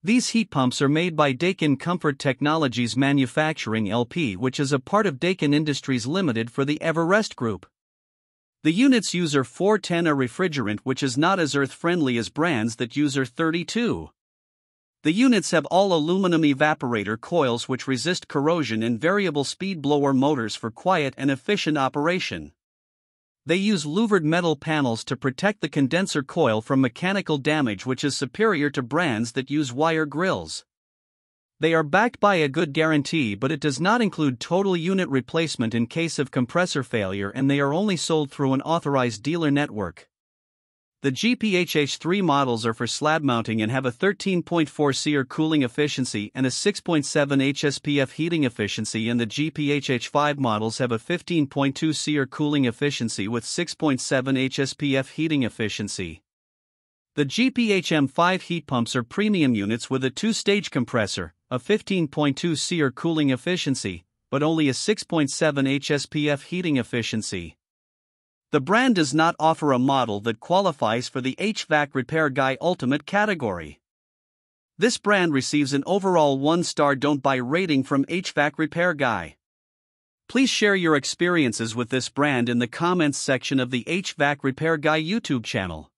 These heat pumps are made by Daikin Comfort Technologies Manufacturing LP, which is a part of Daikin Industries Limited for the EverRest Group. The units use R410, a refrigerant which is not as earth-friendly as brands that use R32. The units have all aluminum evaporator coils which resist corrosion and variable speed blower motors for quiet and efficient operation. They use louvered metal panels to protect the condenser coil from mechanical damage, which is superior to brands that use wire grills. They are backed by a good guarantee, but it does not include total unit replacement in case of compressor failure, and they are only sold through an authorized dealer network. The GPHH3 models are for slab mounting and have a 13.4 SEER cooling efficiency and a 6.7 HSPF heating efficiency, and the GPHH5 models have a 15.2 SEER cooling efficiency with 6.7 HSPF heating efficiency. The GPHM5 heat pumps are premium units with a 2-stage compressor, a 15.2 SEER cooling efficiency, but only a 6.7 HSPF heating efficiency. The brand does not offer a model that qualifies for the HvacRepairGuy Ultimate category. This brand receives an overall 1-star don't buy rating from HvacRepairGuy. Please share your experiences with this brand in the comments section of the HvacRepairGuy YouTube channel.